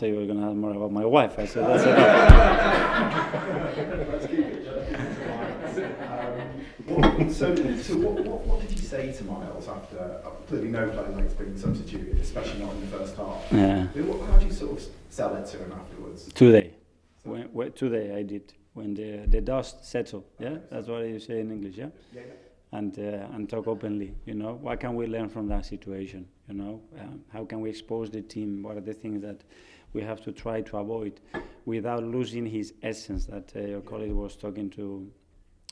thought you were going to ask more about my wife. I said, that's enough. Let's keep it. So what did you say to Miles after, clearly no player likes being substituted, especially not in the first half? Yeah. How do you sort of sell it to him afterwards? Today. Today I did. When the dust settled, yeah? That's what you say in English, yeah? Yeah. And talk openly, what can we learn from that situation, how can we expose the team, what are the things that we have to try to avoid without losing his essence that your colleague was talking to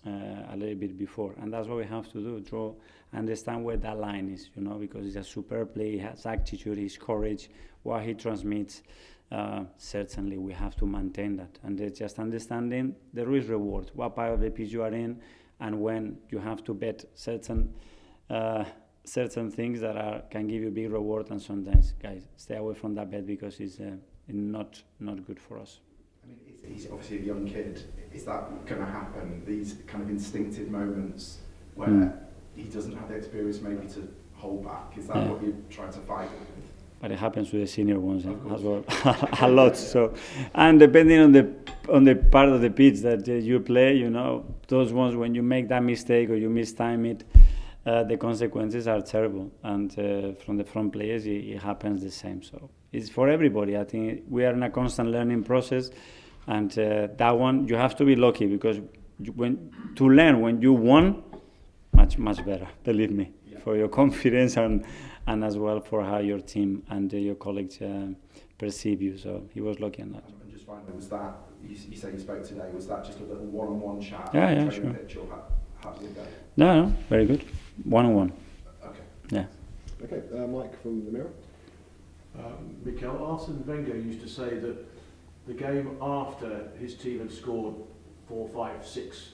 a little bit before. And that's what we have to do, understand where that line is, because he's a superb player, he has attitude, his courage, what he transmits. Certainly we have to maintain that, and it's just understanding the risk reward, what part of the pitch you are in, and when you have to bet certain things that can give you big reward, and sometimes, guys, stay away from that bet because it's not good for us. I mean, he's obviously a young kid. Is that going to happen? These kind of instinctive moments where he doesn't have the experience maybe to hold back. Is that what you're trying to fight with? But it happens with the senior ones as well, a lot. So, and depending on the part of the pitch that you play, those ones when you make that mistake or you mistime it, the consequences are terrible. And from the front players, it happens the same. So it's for everybody. I think we are in a constant learning process, and that one you have to be lucky because to learn when you won, much better. Believe me, for your confidence and as well for how your team and your colleagues perceive you. So he was lucky on that. And just finally, was that, you say you spoke today, was that just a little one-on-one chat? Yeah, sure. Pitch, or how did it go? No, very good. One-on-one. Okay. Yeah. Okay, Mike from the Mirror. Mikel, Arsene Wenger used to say that the game after his team had scored 4, 5, 6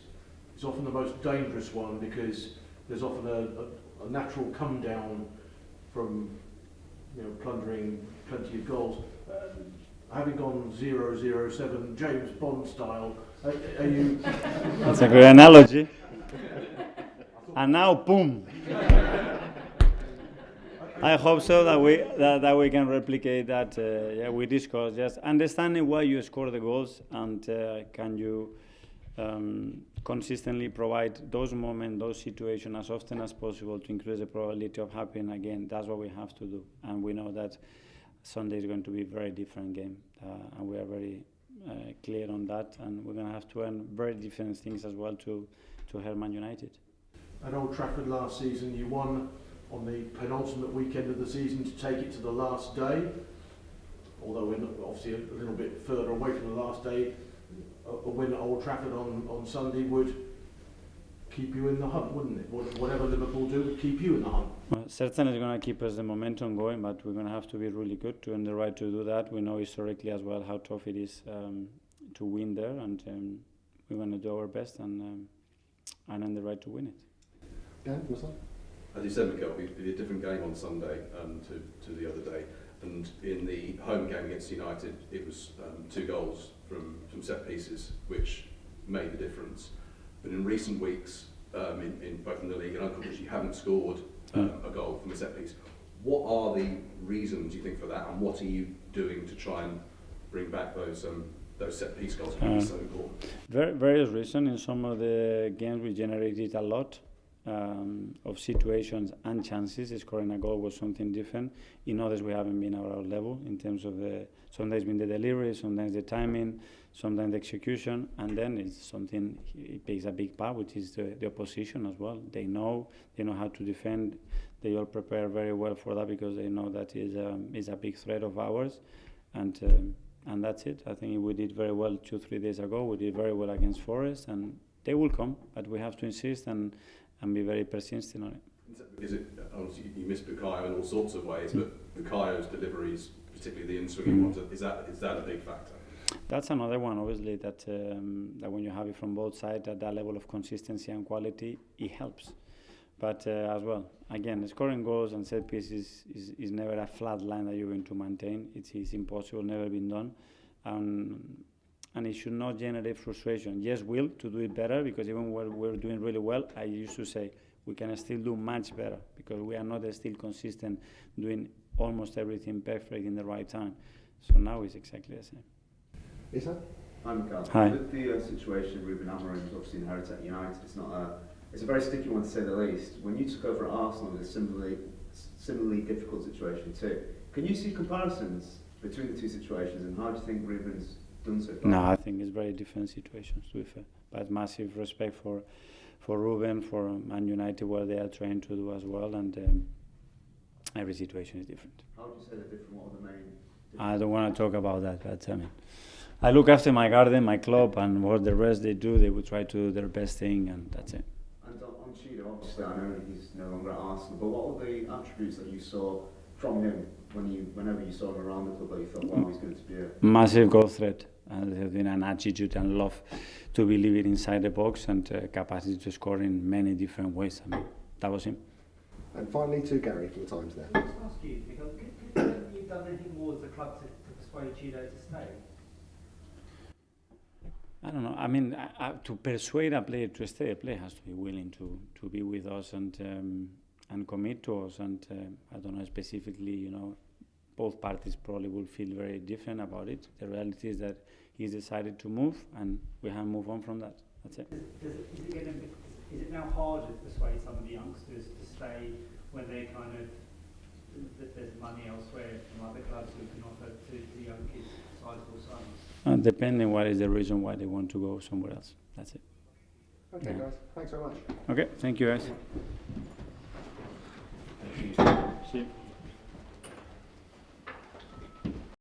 is often the most dangerous one because there's often a natural come down from plundering plenty of goals. Having gone 0-0-7 James Bond style, are you? That's a good analogy. And now, boom. I hope so that we can replicate that. We discussed just understanding why you score the goals and can you consistently provide those moments, those situations as often as possible to increase the probability of happening again. That's what we have to do, and we know that Sunday is going to be a very different game, and we are very clear on that, and we're going to have to earn very different things as well to help Man United. At Old Trafford last season, you won on the penultimate weekend of the season to take it to the last day, although we're obviously a little bit further away from the last day. A win at Old Trafford on Sunday would keep you in the hunt, wouldn't it? Whatever Liverpool do would keep you in the hunt. Well, certainly it's going to keep us the momentum going, but we're going to have to be really good to earn the right to do that. We know historically as well how tough it is to win there, and we're going to do our best and earn the right to win it. Dan, what's that? As you said, Mikel, it'll be a different game on Sunday to the other day. And in the home game against United, it was 2 goals from set pieces, which made the difference. But in recent weeks, in both in the league and uncompetition, you haven't scored a goal from a set piece. What are the reasons you think for that, and what are you doing to try and bring back those set piece goals? Which is so important. Various reasons. In some of the games, we generated a lot of situations and chances. Scoring a goal was something different. In others, we haven't been at our level in terms of sometimes been the delivery, sometimes the timing, sometimes the execution, and then it's something it plays a big part, which is the opposition as well. They know how to defend. They all prepare very well for that because they know that is a big threat of ours, and that's it. I think we did very well 2-3 days ago. We did very well against Forest, and they will come, but we have to insist and be very persistent on it. Is it, obviously you missed Bukayo in all sorts of ways, but Bukayo's deliveries, particularly the in-swinging ones, is that a big factor? That's another one, obviously, that when you have it from both sides, at that level of consistency and quality, it helps. But as well, again, scoring goals and set pieces is never a flat line that you're going to maintain. It's impossible, never been done. And it should not generate frustration. Yes, will to do it better, because even when we're doing really well, I used to say we can still do much better because we are not still consistent doing almost everything perfect in the right time. So now it's exactly the same. Isa? I'm Mikel. Hi. With the situation Ruben Amorim has obviously inherited at United, it's a very sticky one to say the least. When you took over at Arsenal, it was a similarly difficult situation too. Can you see comparisons between the two situations, and how do you think Ruben's done so far? No, I think it's very different situations, to be fair. But massive respect for Ruben, for Man United, what they are trying to do as well, and every situation is different. How would you say they're different? What are the main differences? I don't want to talk about that, but I mean, I look after my garden, my club, and what the rest they do, they will try to do their best thing, and that's it. And on Chido, obviously I know he's no longer at Arsenal, but what were the attributes that you saw from him whenever you saw him around the club that you thought, wow, he's going to be a... Massive goal threat, and there's been an attitude and love to believe it inside the box, and capacity to score in many different ways. I mean, that was him. And finally to Gary for the Times there. Can I just ask you, Mikel, have you done anything more as a club to persuade Chido to stay? I don't know. I mean, to persuade a player to stay, a player has to be willing to be with us and commit to us. And I don't know specifically, you know, both parties probably will feel very different about it. The reality is that he's decided to move, and we have moved on from that. That's it. Is it now harder to persuade some of the youngsters to stay when they kind of that there's money elsewhere from other clubs who can offer to the young kids sizable sums? Depending what is the reason why they want to go somewhere else. That's it. Okay, Yeah. guys. Thanks very much. Okay, thank you guys. See you.